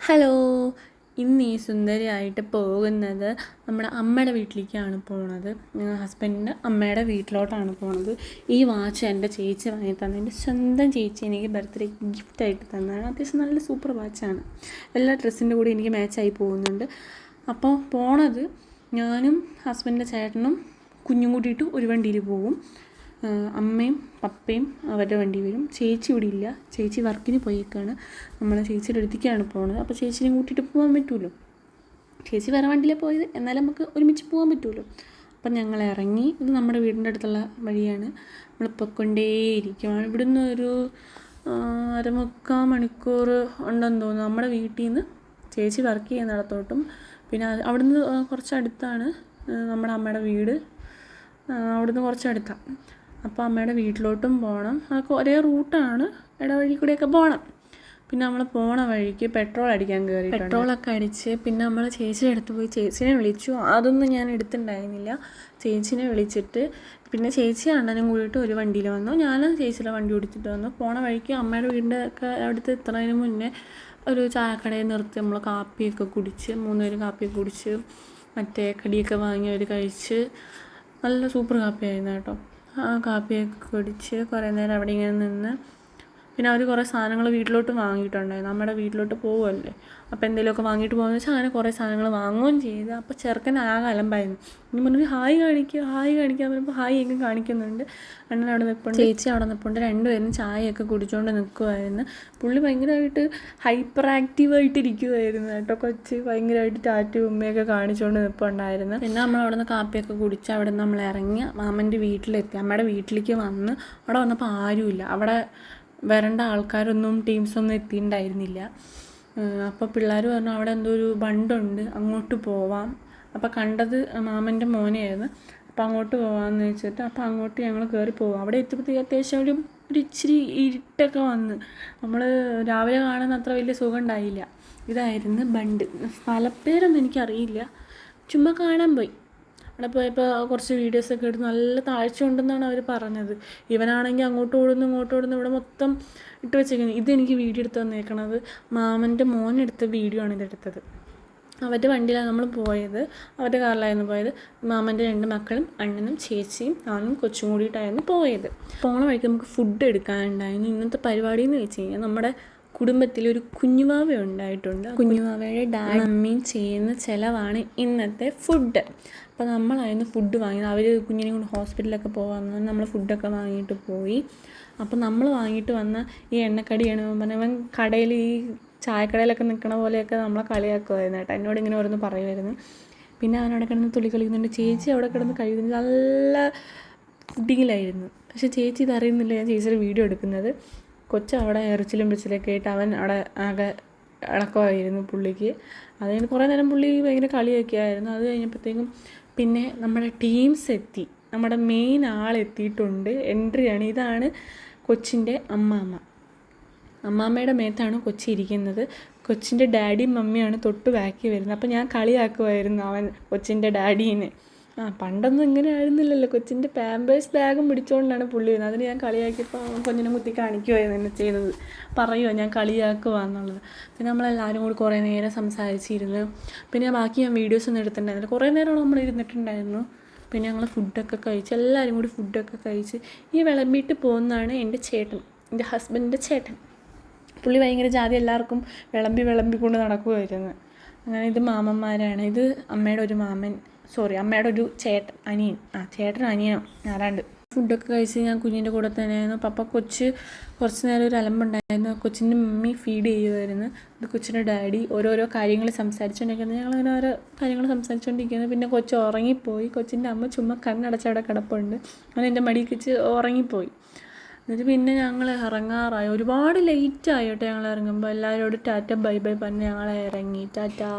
Hello, ഇന്ന് ഈ സുന്ദരിയായിട്ട് പോകുന്നത് നമ്മുടെ അമ്മയുടെ വീട്ടിലേക്കാണ് പോണത്. ഹസ്ബൻഡിൻ്റെ അമ്മയുടെ വീട്ടിലോട്ടാണ് പോണത്. ഈ വാച്ച് എൻ്റെ ചേച്ചി വാങ്ങി തന്നെ, എൻ്റെ സ്വന്തം ചേച്ചി എനിക്ക് ബർത്ത്ഡേ ഗിഫ്റ്റായിട്ട് തന്നതാണ്. അത്യാവശ്യം നല്ല സൂപ്പർ വാച്ചാണ്. എല്ലാ ഡ്രസ്സിൻ്റെ കൂടെ എനിക്ക് മാച്ചായി പോകുന്നുണ്ട്. അപ്പോൾ പോണത് ഞാനും ഹസ്ബൻഡിൻ്റെ ചേട്ടനും കുഞ്ഞും കൂട്ടിയിട്ട് ഒരു വണ്ടിയിൽ പോകും. അമ്മയും പപ്പയും അവരുടെ വണ്ടി വരും. ചേച്ചി ഇവിടെ ഇല്ല, ചേച്ചി വർക്കിന് പോയേക്കാണ്. നമ്മൾ ചേച്ചിയുടെ അടുത്തേക്കാണ് പോകുന്നത്. അപ്പോൾ ചേച്ചിനെ കൂട്ടിയിട്ട് പോകാൻ പറ്റുമല്ലോ. ചേച്ചി വേറെ വണ്ടിയിലാണ് പോയത്, എന്നാലും നമുക്ക് ഒരുമിച്ച് പോകാൻ പറ്റുമല്ലോ. അപ്പം ഞങ്ങൾ ഇറങ്ങി. ഇത് നമ്മുടെ വീടിൻ്റെ അടുത്തുള്ള വഴിയാണ്. നമ്മൾ പൊയ്ക്കൊണ്ടേയിരിക്കുകയാണ്. ഇവിടുന്ന് ഒരു 1.25 മണിക്കൂർ ഉണ്ടെന്ന് തോന്നുന്നു നമ്മുടെ വീട്ടിൽ നിന്ന് ചേച്ചി വർക്ക് ചെയ്യുന്നിടത്തോട്ടും. പിന്നെ അവിടുന്ന് കുറച്ചടുത്താണ് നമ്മുടെ അമ്മയുടെ വീട്. അവിടുന്ന് കുറച്ചടുത്താണ്. അപ്പോൾ അമ്മയുടെ വീട്ടിലോട്ടും പോകണം. അതൊക്കെ ഒരേ റൂട്ടാണ്, ഇടവഴി കൂടെയൊക്കെ പോകണം. പിന്നെ നമ്മൾ പോണ വഴിക്ക് പെട്രോൾ അടിക്കാൻ കയറി. പെട്രോളൊക്കെ അടിച്ച് പിന്നെ നമ്മൾ ചേച്ചിയുടെ അടുത്ത് പോയി ചേച്ചീനെ വിളിച്ചു. അതൊന്നും ഞാൻ എടുത്തിട്ടുണ്ടായിരുന്നില്ല. ചേച്ചീനെ വിളിച്ചിട്ട് പിന്നെ ചേച്ചി അണ്ണനും കൂടിയിട്ട് ഒരു വണ്ടിയിൽ വന്നു. ഞാൻ ചേച്ചിയുടെ വണ്ടി ഓടിച്ചിട്ട് വന്നു. പോണ വഴിക്ക് അമ്മയുടെ വീടിൻ്റെ ഒക്കെ അടുത്ത് എത്തുന്നതിന് മുന്നേ ഒരു ചായക്കടയിൽ നിർത്തി നമ്മൾ കാപ്പിയൊക്കെ കുടിച്ച് 3 പേരും കാപ്പിയൊക്കെ കുടിച്ച് മറ്റേ കടിയൊക്കെ വാങ്ങി അവർ കഴിച്ച്. നല്ല സൂപ്പർ കാപ്പിയായിരുന്നു കേട്ടോ. ആ കാപ്പിയൊക്കെ കുടിച്ച് കുറേ നേരം അവിടെ ഇങ്ങനെ നിന്ന്. പിന്നെ അവർ കുറേ സാധനങ്ങൾ വീട്ടിലോട്ട് വാങ്ങിയിട്ടുണ്ടായിരുന്നു. നമ്മുടെ വീട്ടിലോട്ട് പോകുമല്ലേ, അപ്പോൾ എന്തെങ്കിലുമൊക്കെ വാങ്ങിയിട്ട് പോകുമെന്ന് വെച്ചാൽ അങ്ങനെ കുറേ സാധനങ്ങൾ വാങ്ങുകയും ചെയ്ത്. അപ്പോൾ ചെറുക്കൻ ആകെ അലമ്പായിരുന്നു. ഇനി മുന്നിൽ ഹായ് കാണിക്കാൻ പറയുമ്പോൾ ഹായ് എങ്ങനെ കാണിക്കുന്നുണ്ട്. അണ്ണൻ അവിടെ നിൽപ്പുണ്ട്, ചേച്ചി അവിടെ നിൽപ്പുണ്ട്. രണ്ടുപേരും ചായയൊക്കെ കുടിച്ചുകൊണ്ട് നിൽക്കുമായിരുന്നു. പുള്ളി ഭയങ്കരമായിട്ട് ഹൈപ്പർ ആക്റ്റീവായിട്ടിരിക്കുമായിരുന്നു കേട്ടോ. കൊച്ച് ഭയങ്കരമായിട്ട് ടാറ്റു ഉമ്മയൊക്കെ കാണിച്ചുകൊണ്ട് നിൽപ്പുണ്ടായിരുന്നു. പിന്നെ നമ്മൾ അവിടെ നിന്ന് കാപ്പിയൊക്കെ കുടിച്ച് അവിടെ നിന്ന് നമ്മൾ ഇറങ്ങി മാമൻ്റെ വീട്ടിലെത്തി. അമ്മയുടെ വീട്ടിലേക്ക് വന്ന് അവിടെ വന്നപ്പോൾ ആരുമില്ല. അവിടെ വരേണ്ട ആൾക്കാരൊന്നും ടീംസൊന്നും എത്തിയിട്ടുണ്ടായിരുന്നില്ല. അപ്പോൾ പിള്ളേർ പറഞ്ഞു അവിടെ എന്തോ ഒരു ബണ്ടുണ്ട്, അങ്ങോട്ട് പോവാം. അപ്പോൾ കണ്ടത് മാമൻ്റെ മോനെയായിരുന്നു. അപ്പോൾ അങ്ങോട്ട് പോകാമെന്ന് വെച്ചിട്ട് അപ്പോൾ അങ്ങോട്ട് ഞങ്ങൾ കയറി പോകാം. അവിടെ എത്തിയപ്പോഴത്തേക്ക് അത്യാവശ്യം ഒരു ഇച്ചിരി ഇരുട്ടൊക്കെ വന്ന്. നമ്മൾ രാവിലെ കാണുന്ന അത്ര വലിയ സുഖം ഉണ്ടായില്ല. ഇതായിരുന്നു ബണ്ട്. സ്ഥലപ്പേരൊന്നും എനിക്കറിയില്ല, ചുമ്മാ കാണാൻ പോയി. അവിടെ പോയപ്പോൾ കുറച്ച് വീഡിയോസൊക്കെ എടുത്ത് നല്ല താഴ്ച ഉണ്ടെന്നാണ് അവർ പറഞ്ഞത്. ഇവനാണെങ്കിൽ അങ്ങോട്ട് ഓടുന്നു ഇങ്ങോട്ട് ഓടുന്നു. ഇവിടെ മൊത്തം ഇട്ട് വെച്ചേക്കുന്നത്. ഇതെനിക്ക് വീഡിയോ എടുത്ത് തന്നേക്കണത് മാമൻ്റെ മോനെടുത്ത വീഡിയോ ആണ് ഇതെടുത്തത്. അവരുടെ വണ്ടിയിലാണ് നമ്മൾ പോയത്, അവരുടെ കാറിലായിരുന്നു പോയത്. മാമൻ്റെ 2 മക്കളും അണ്ണനും ചേച്ചിയും ഞാനും കൊച്ചും കൂടിയിട്ടായിരുന്നു പോയത്. പോണ വഴിക്ക് നമുക്ക് ഫുഡ് എടുക്കാനുണ്ടായിരുന്നു. ഇന്നത്തെ പരിപാടി എന്ന് വെച്ച് കഴിഞ്ഞാൽ നമ്മുടെ കുടുംബത്തിൽ ഒരു കുഞ്ഞുവാവ ഉണ്ടായിട്ടുണ്ട്. കുഞ്ഞുവാവയുടെ ഡാഡി അമ്മയും ചെയ്യുന്ന ചിലവാണ് ഇന്നത്തെ ഫുഡ്. അപ്പോൾ നമ്മളായിരുന്നു ഫുഡ് വാങ്ങിയത്. അവർ കുഞ്ഞിനെ കൊണ്ട് ഹോസ്പിറ്റലിലൊക്കെ പോകാമെന്ന് പറഞ്ഞാൽ നമ്മൾ ഫുഡൊക്കെ വാങ്ങിയിട്ട് പോയി. അപ്പോൾ നമ്മൾ വാങ്ങിയിട്ട് വന്ന ഈ എണ്ണക്കടിയാണ് പറഞ്ഞാൽ അവൻ കടയിൽ ഈ ചായക്കടയിലൊക്കെ നിൽക്കണ പോലെയൊക്കെ നമ്മളെ കളിയാക്കുമായിരുന്നു കേട്ടോ. എന്നോട് ഇങ്ങനെ ഓരോന്ന് പറയുമായിരുന്നു. പിന്നെ അവനവിടെ കിടന്ന് തുള്ളി കളിക്കുന്നുണ്ട്. ചേച്ചി അവിടെ കിടന്ന് കഴിയുന്നത് നല്ല ഫുഡിങ്ങിലായിരുന്നു. പക്ഷേ ചേച്ചി ഇതറിയുന്നില്ല ഞാൻ ചേച്ചിയുടെ വീഡിയോ എടുക്കുന്നത്. കൊച്ചവിടെ എറിച്ചിലും പിടിച്ചിലൊക്കെ ആയിട്ട് അവൻ അവിടെ ആകെ ഇളക്കമായിരുന്നു പുള്ളിക്ക്. അത് കഴിഞ്ഞ് കുറേ നേരം പുള്ളി ഭയങ്കര കളിയൊക്കെ ആയിരുന്നു. അത് കഴിഞ്ഞപ്പോഴത്തേക്കും പിന്നെ നമ്മുടെ ടീംസ് എത്തി. നമ്മുടെ മെയിൻ ആളെത്തിയിട്ടുണ്ട്. എൻട്രിയാണ്. ഇതാണ് കൊച്ചിൻ്റെ അമ്മാമ്മയുടെ മേത്താണ് കൊച്ചി ഇരിക്കുന്നത്. കൊച്ചിൻ്റെ ഡാഡിയും മമ്മിയാണ് തൊട്ട് ബാക്കി വരുന്നത്. അപ്പോൾ ഞാൻ കളിയാക്കുമായിരുന്നു അവൻ കൊച്ചിൻ്റെ ഡാഡീനെ. പണ്ടൊന്നും ഇങ്ങനെ ആയിരുന്നില്ലല്ലോ. കൊച്ചിൻ്റെ പാമ്പേഴ്സ് ബാഗും പിടിച്ചുകൊണ്ടാണ് പുള്ളി വരുന്നത്. അതിന് ഞാൻ കളിയാക്കിയപ്പോൾ കൊഞ്ഞിനെ കുത്തി കാണിക്കുമായിരുന്നു എന്നെ ചെയ്തത്. പറയുമോ ഞാൻ കളിയാക്കുക എന്നുള്ളത്. പിന്നെ നമ്മളെല്ലാവരും കൂടി കുറേ നേരം സംസാരിച്ചിരുന്നു. പിന്നെ ബാക്കി ഞാൻ വീഡിയോസൊന്നും എടുത്തിട്ടുണ്ടായിരുന്നില്ല. കുറേ നേരം നമ്മൾ ഇരുന്നിട്ടുണ്ടായിരുന്നു. പിന്നെ ഞങ്ങൾ ഫുഡൊക്കെ കഴിച്ച് എല്ലാവരും കൂടി ഫുഡൊക്കെ കഴിച്ച് ഈ വിളമ്പിയിട്ട് പോകുന്നതാണ് എൻ്റെ ചേട്ടൻ, എൻ്റെ ഹസ്ബൻഡിൻ്റെ ചേട്ടൻ. പുള്ളി ഭയങ്കര ജാതി എല്ലാവർക്കും വിളമ്പി കൊണ്ട് നടക്കുമായിരുന്നു. അങ്ങനെ ഇത് മാമന്മാരാണ്. ഇത് അമ്മയുടെ ഒരു മാമൻ, അമ്മയുടെ ഒരു അനിയൻ. ചേട്ടൻ അനിയനും ആരാണ്ട്. ഫുഡൊക്കെ കഴിച്ച് ഞാൻ കുഞ്ഞിൻ്റെ കൂടെ തന്നെയായിരുന്നു. പപ്പ കുറച്ച് നേരം ഒരു അലമ്പുണ്ടായിരുന്നു. കൊച്ചിൻ്റെ മമ്മി ഫീഡ് ചെയ്യുമായിരുന്നു. ഇത് കൊച്ചിൻ്റെ ഡാഡി ഓരോരോ കാര്യങ്ങൾ സംസാരിച്ചുകൊണ്ടിരിക്കുന്നത്. ഞങ്ങളങ്ങനെ ഓരോ കാര്യങ്ങൾ സംസാരിച്ചുകൊണ്ടിരിക്കുന്നത്. പിന്നെ കൊച്ച് ഉറങ്ങിപ്പോയി. കൊച്ചിൻ്റെ അമ്മ ചുമ്മാ കണ്ണടച്ചവിടെ കിടപ്പുണ്ട്. അങ്ങനെ എൻ്റെ മടിയിൽ വെച്ച് ഉറങ്ങിപ്പോയി. എന്നിട്ട് പിന്നെ ഞങ്ങൾ ഇറങ്ങാറായി. ഒരുപാട് ലേറ്റായി കേട്ടോ ഞങ്ങൾ ഇറങ്ങുമ്പോൾ. എല്ലാവരോടും ടാറ്റ ബൈ ബൈ പറഞ്ഞ് ഞങ്ങൾ ഇറങ്ങി. ടാറ്റാ.